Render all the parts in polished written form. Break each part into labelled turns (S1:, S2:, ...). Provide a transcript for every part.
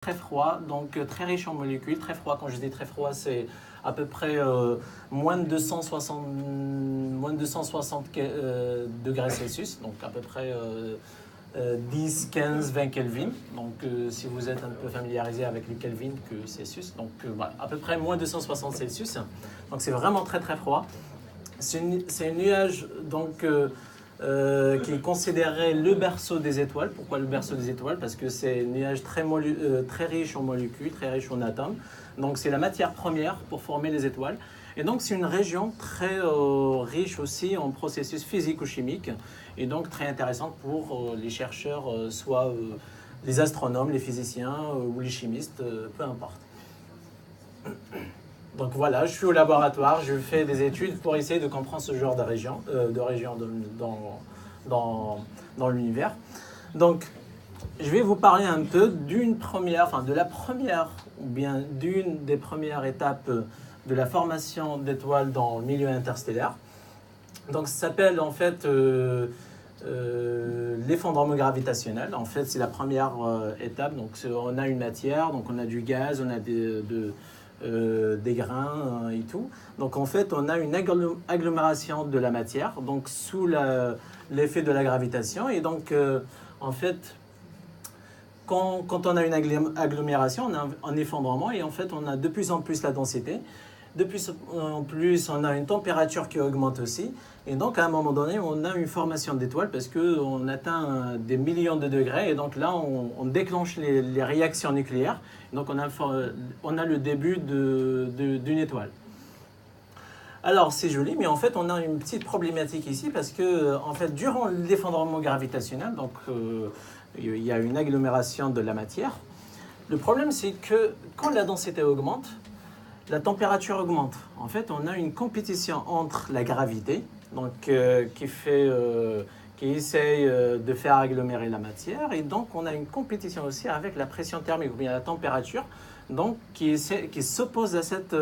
S1: très froid, donc très riche en molécules, très froid. Quand je dis très froid, c'est à peu près moins de 260 degrés Celsius, donc à peu près 10, 15, 20 Kelvin. Donc si vous êtes un peu familiarisé avec les Kelvin que Celsius, donc voilà, à peu près moins 260 Celsius. Donc c'est vraiment très très froid. C'est un nuage donc qui est considéré le berceau des étoiles. Pourquoi le berceau des étoiles? Parce que c'est un nuage très riche en molécules, très riche en atomes. Donc c'est la matière première pour former les étoiles. Et donc c'est une région très riche aussi en processus physico-chimiques et donc très intéressante pour les chercheurs, soit les astronomes, les physiciens ou les chimistes, peu importe. Donc voilà, je suis au laboratoire, je fais des études pour essayer de comprendre ce genre de région, dans l'univers. Donc, je vais vous parler un peu d'une des premières étapes de la formation d'étoiles dans le milieu interstellaire. Donc, ça s'appelle en fait l'effondrement gravitationnel. En fait, c'est la première étape. Donc, on a une matière, donc on a du gaz, on a des grains et tout. Donc en fait, on a une agglomération de la matière, donc sous l'effet de la gravitation. Et donc, en fait, quand on a une agglomération, on a un effondrement et en fait, on a de plus en plus la densité. De plus en plus, on a une température qui augmente aussi. Et donc, à un moment donné, on a une formation d'étoiles parce qu'on atteint des millions de degrés. Et donc là, on déclenche les réactions nucléaires. Donc, on a le début d'une étoile. Alors, c'est joli, mais en fait, on a une petite problématique ici parce que, en fait, durant l'effondrement gravitationnel, donc il y a une agglomération de la matière. Le problème, c'est que quand la densité augmente, la température augmente. En fait, on a une compétition entre la gravité, donc qui essaye de faire agglomérer la matière, et donc on a une compétition aussi avec la pression thermique ou bien la température, donc qui s'oppose à cette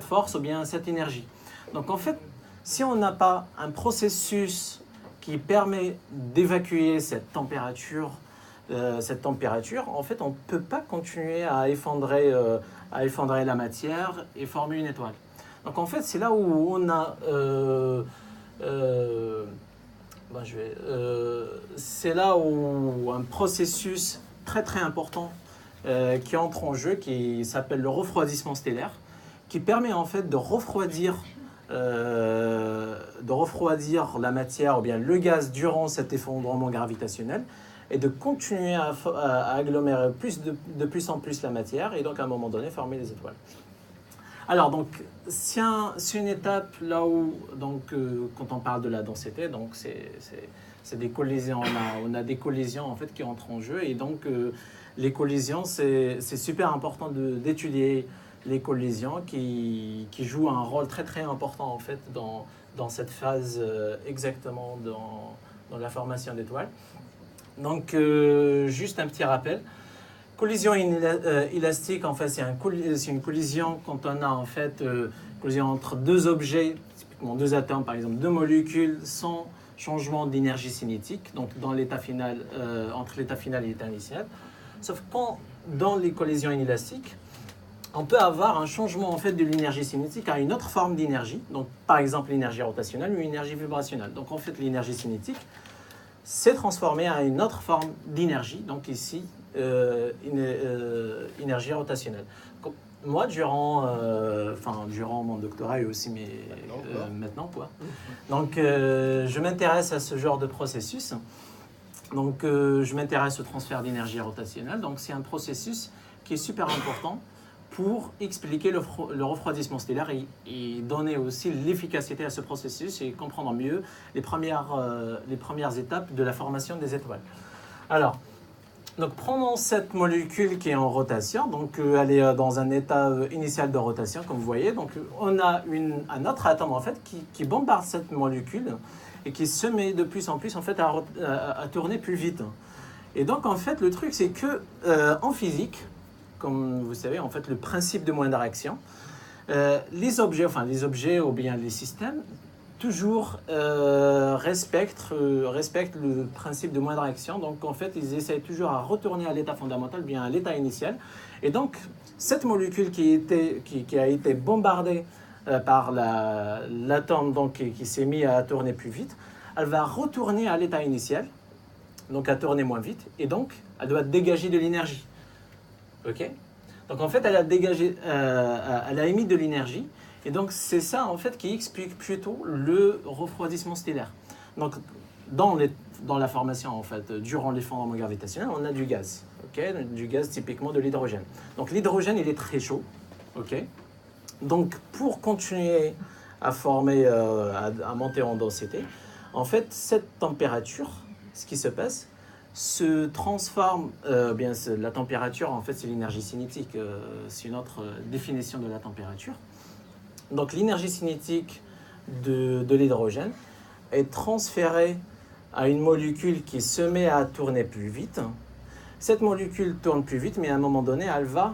S1: force ou bien à cette énergie. Donc en fait, si on n'a pas un processus qui permet d'évacuer cette température, en fait, on ne peut pas continuer à effondrer la matière et former une étoile. Donc en fait, c'est là où on a c'est là où un processus très très important qui entre en jeu, qui s'appelle le refroidissement stellaire, qui permet en fait de refroidir la matière ou bien le gaz durant cet effondrement gravitationnel et de continuer à agglomérer de plus en plus la matière et donc à un moment donné former les étoiles. Alors donc c'est une étape là où donc quand on parle de la densité, donc c'est des collisions, on a des collisions en fait qui entrent en jeu et donc les collisions c'est super important d'étudier les collisions qui jouent un rôle très très important en fait dans cette phase exactement dans la formation d'étoiles. Donc, juste un petit rappel. Collision élastique, en fait, c'est une collision quand on a en fait collision entre deux objets, typiquement deux atomes, par exemple, deux molécules, sans changement d'énergie cinétique, donc dans l'état final, entre l'état final et l'état initial. Sauf quand, dans les collisions inélastiques, on peut avoir un changement en fait de l'énergie cinétique à une autre forme d'énergie, donc par exemple l'énergie rotationnelle ou l'énergie vibrationnelle. Donc en fait, l'énergie cinétique s'est transformé à une autre forme d'énergie, donc ici, énergie rotationnelle. Moi, durant mon doctorat et aussi maintenant, quoi. Donc, je m'intéresse à ce genre de processus. Donc, je m'intéresse au transfert d'énergie rotationnelle. Donc, c'est un processus qui est super important pour expliquer le refroidissement stellaire et donner aussi l'efficacité à ce processus et comprendre mieux les premières étapes de la formation des étoiles. Alors, donc prenons cette molécule qui est en rotation, donc elle est dans un état initial de rotation, comme vous voyez. Donc on a un autre atome en fait qui bombarde cette molécule et qui se met de plus en plus en fait à tourner plus vite. Et donc en fait le truc c'est que en physique, comme vous savez, en fait, le principe de moindre action, les objets ou bien les systèmes toujours respectent le principe de moindre action. Donc, en fait, ils essayent toujours à retourner à l'état fondamental, bien à l'état initial. Et donc, cette molécule qui a été bombardée par l'atome qui s'est mis à tourner plus vite, elle va retourner à l'état initial, donc à tourner moins vite, et donc, elle doit dégager de l'énergie. OK? Donc, en fait, elle a émis de l'énergie. Et donc, c'est ça, en fait, qui explique plutôt le refroidissement stellaire. Donc, dans la formation, en fait, durant l'effondrement gravitationnel, on a du gaz. Okay, du gaz, typiquement de l'hydrogène. Donc, l'hydrogène, il est très chaud. Okay, donc, pour continuer à former, à monter en densité, en fait, cette température, ce qui se passe, se transforme, la température, en fait, c'est l'énergie cinétique. C'est une autre définition de la température. Donc, l'énergie cinétique de l'hydrogène est transférée à une molécule qui se met à tourner plus vite. Cette molécule tourne plus vite, mais à un moment donné, elle va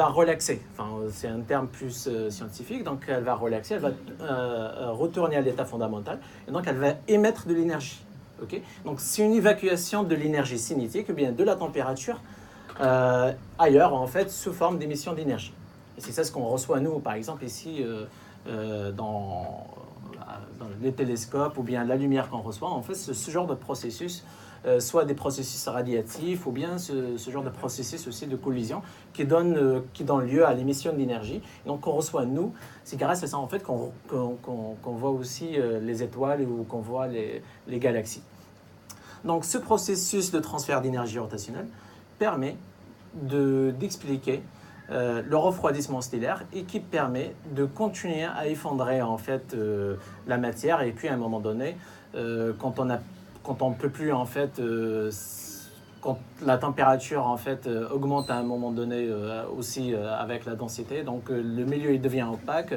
S1: relaxer. Enfin, c'est un terme plus scientifique. Donc, elle va relaxer, elle va retourner à l'état fondamental. Et donc, elle va émettre de l'énergie. Okay, donc, c'est une évacuation de l'énergie cinétique, ou bien de la température, ailleurs, en fait, sous forme d'émission d'énergie. Et c'est ça ce qu'on reçoit, nous, par exemple, ici, dans les télescopes, ou bien la lumière qu'on reçoit. En fait, ce genre de processus, soit des processus radiatifs, ou bien ce genre de processus aussi de collision qui donne lieu à l'émission d'énergie. Donc, qu'on reçoit, nous, c'est grâce à ça, en fait, qu'on voit aussi les étoiles ou qu'on voit les galaxies. Donc, ce processus de transfert d'énergie rotationnelle permet d'expliquer le refroidissement stellaire et qui permet de continuer à effondrer en fait la matière, et puis à un moment donné quand on peut plus en fait quand la température en fait augmente à un moment donné aussi avec la densité, donc le milieu il devient opaque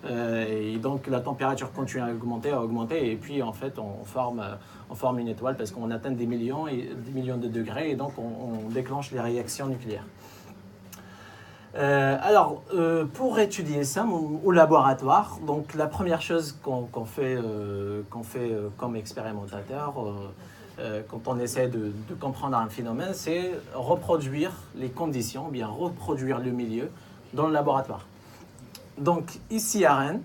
S1: et donc la température continue à augmenter et puis en fait on forme une étoile parce qu'on atteint des millions de degrés et donc on déclenche les réactions nucléaires. Pour étudier ça au laboratoire, donc la première chose qu'on fait comme expérimentateur quand on essaie de comprendre un phénomène, c'est reproduire les conditions, bien reproduire le milieu dans le laboratoire. Donc ici à Rennes,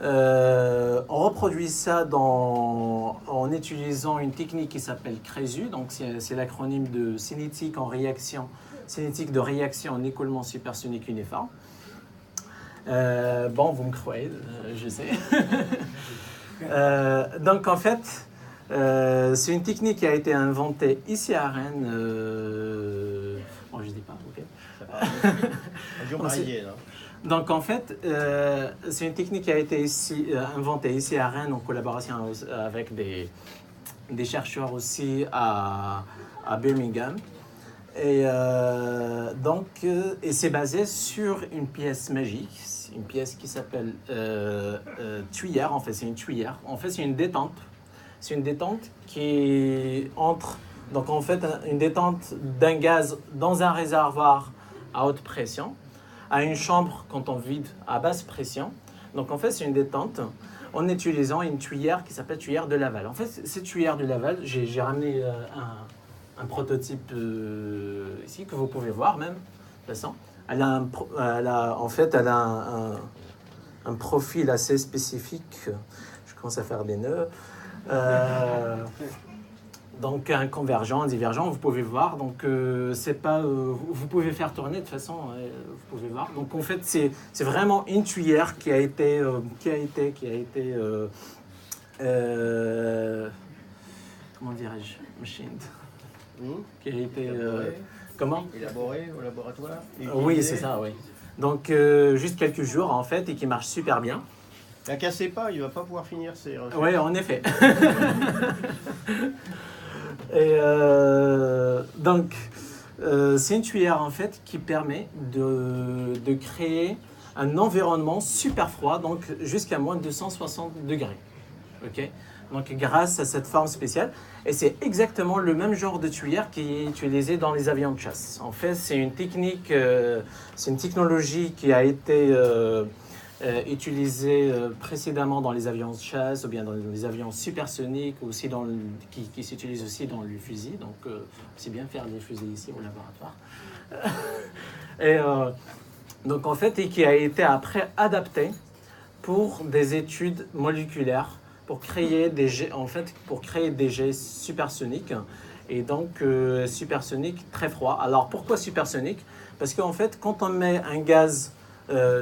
S1: on reproduit ça en utilisant une technique qui s'appelle CRESU, donc c'est l'acronyme de cinétique de réaction en écoulement supersonique uniforme. Vous me croyez, je sais. Donc en fait, c'est une technique qui a été inventée ici à Rennes. Je dis pas, ok. Donc en fait, c'est une technique qui a été inventée ici à Rennes en collaboration avec des chercheurs aussi à Birmingham. Et c'est basé sur une pièce magique, une pièce qui s'appelle tuyère. En fait, c'est une tuyère. En fait, c'est une détente. C'est une détente qui entre. Donc, en fait, une détente d'un gaz dans un réservoir à haute pression, à une chambre quand on vide à basse pression. Donc, en fait, c'est une détente en utilisant une tuyère qui s'appelle tuyère de Laval. En fait, cette tuyère de Laval, j'ai ramené un prototype ici que vous pouvez voir même. De toute façon, elle a un profil assez spécifique. Je commence à faire des nœuds. Donc un convergent, un divergent, vous pouvez voir. Donc c'est pas, vous pouvez faire tourner de toute façon, vous pouvez voir. Donc en fait c'est vraiment une tuyère qui a été comment dirais-je, machined. Qui a été comment
S2: élaboré au laboratoire.
S1: Oui, c'est ça, oui. Donc juste quelques jours en fait et qui marche super bien.
S2: La cassez pas, il va pas pouvoir finir ses recherches.
S1: Oui, en effet. Et donc c'est une tuyère en fait qui permet de créer un environnement super froid, donc jusqu'à moins de 260 degrés. Ok. Donc grâce à cette forme spéciale, et c'est exactement le même genre de tuyère qui est utilisé dans les avions de chasse. En fait, c'est une technologie qui a été utilisé précédemment dans les avions de chasse ou bien dans les avions supersoniques, aussi qui s'utilisent aussi dans le fusil. Donc, c'est bien faire des fusils ici au laboratoire. Donc, en fait, et qui a été après adapté pour des études moléculaires, pour créer des jets supersoniques. Et donc, supersoniques très froids. Alors, pourquoi supersoniques? Parce qu'en fait, quand on met un gaz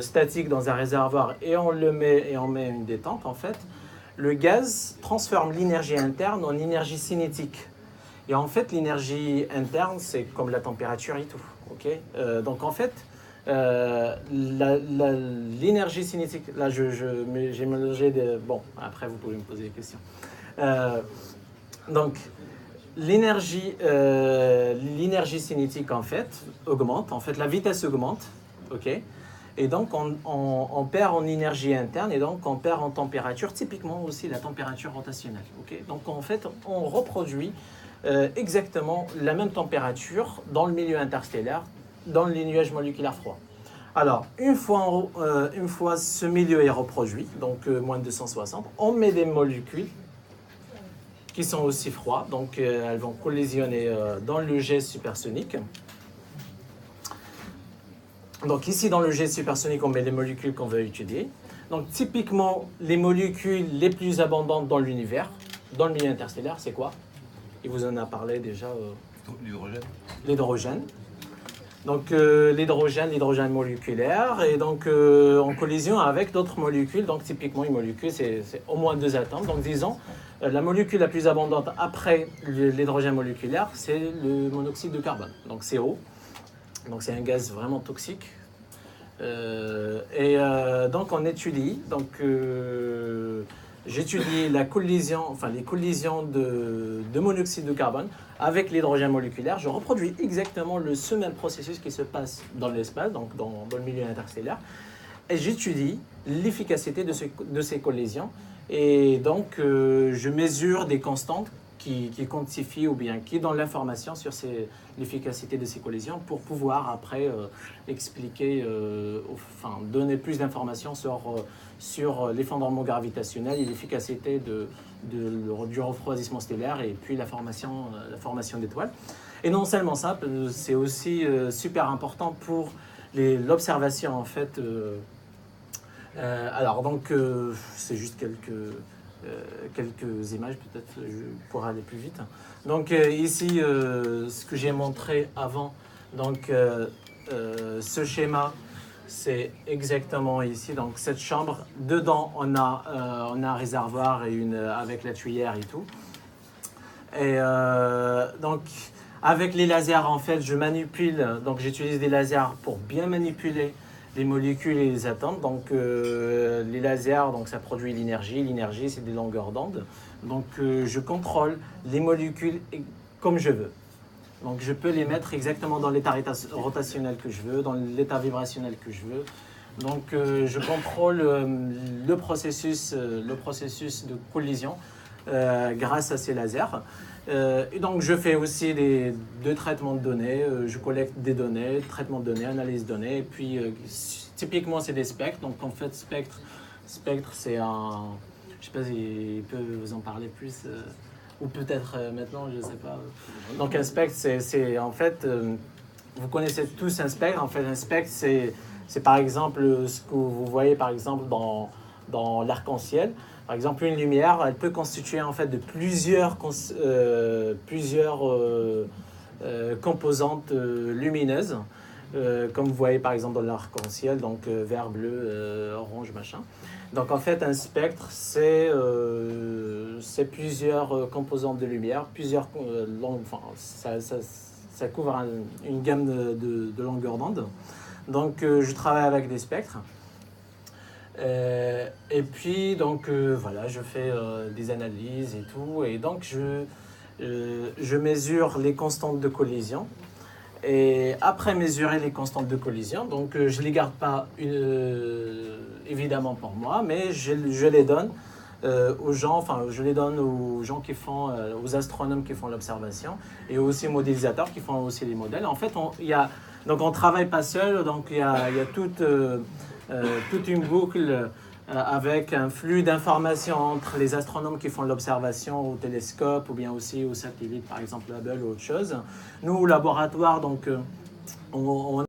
S1: statique dans un réservoir et on met une détente, en fait, le gaz transforme l'énergie interne en énergie cinétique. Et en fait, l'énergie interne, c'est comme la température et tout. Okay, donc, en fait, l'énergie cinétique, là, j'ai mélangé des... Bon, après, vous pouvez me poser des questions. Donc, l'énergie cinétique, en fait, augmente. En fait, la vitesse augmente. OK? Et donc, on perd en énergie interne et donc on perd en température, typiquement aussi la température rotationnelle. Okay? Donc, en fait, on reproduit exactement la même température dans le milieu interstellaire, dans les nuages moléculaires froids. Alors, une fois ce milieu est reproduit, donc moins de 260, on met des molécules qui sont aussi froides, donc elles vont collisionner dans le jet supersonique. Donc ici, dans le jet supersonique, on met les molécules qu'on veut étudier. Donc typiquement, les molécules les plus abondantes dans l'univers, dans le milieu interstellaire, c'est quoi? Il vous en a parlé déjà. L'hydrogène. Donc l'hydrogène moléculaire, et donc en collision avec d'autres molécules. Donc typiquement, une molécule, c'est au moins 2 atomes. Donc disons, la molécule la plus abondante après l'hydrogène moléculaire, c'est le monoxyde de carbone, donc CO. Donc c'est un gaz vraiment toxique. Donc on étudie, j'étudie les collisions de monoxyde de carbone avec l'hydrogène moléculaire. Je reproduis exactement ce même processus qui se passe dans l'espace, donc dans le milieu interstellaire. Et j'étudie l'efficacité de ces collisions. Et donc je mesure des constantes qui quantifient ou bien qui donnent l'information sur l'efficacité de ces collisions pour pouvoir après expliquer, donner plus d'informations sur l'effondrement gravitationnel et l'efficacité du refroidissement stellaire et puis la formation d'étoiles. Et non seulement ça, c'est aussi super important pour l'observation en fait. C'est juste quelques images, peut-être pour aller plus vite. Donc ici, ce que j'ai montré avant, ce schéma, c'est exactement ici. Donc cette chambre, dedans, on a un réservoir et avec la tuyère et tout. Et donc avec les lasers, en fait, j'utilise des lasers pour bien manipuler les molécules et les atomes. Donc les lasers, ça produit l'énergie. L'énergie, c'est des longueurs d'onde. Donc je contrôle les molécules comme je veux. Donc je peux les mettre exactement dans l'état rotationnel que je veux, dans l'état vibrationnel que je veux. Donc je contrôle le processus de collision grâce à ces lasers. Et donc je fais aussi de traitements de données, je collecte des données, traitement de données, analyse de données, et puis typiquement c'est des spectres. Donc en fait spectre c'est un, je sais pas s'il peut vous en parler plus, ou peut-être maintenant, je sais pas. Donc un spectre c'est en fait, vous connaissez tous un spectre. En fait un spectre c'est par exemple ce que vous voyez par exemple dans l'arc-en-ciel. Par exemple, une lumière, elle peut constituer en fait de plusieurs composantes lumineuses, comme vous voyez par exemple dans l'arc-en-ciel, donc vert, bleu, orange, machin. Donc en fait, un spectre, c'est plusieurs composantes de lumière, ça couvre une gamme de longueurs d'onde. Donc je travaille avec des spectres. Et puis donc voilà, je fais des analyses et tout, et donc je mesure les constantes de collision. Et après mesurer les constantes de collision, donc je les garde pas évidemment pour moi, mais je les donne aux gens, qui font, aux astronomes qui font l'observation, et aussi aux modélisateurs qui font aussi les modèles. En fait, on travaille pas seul, donc il y a toute toute une boucle avec un flux d'informations entre les astronomes qui font l'observation au télescope ou bien aussi au satellite, par exemple Hubble ou autre chose. Nous, au laboratoire, donc, on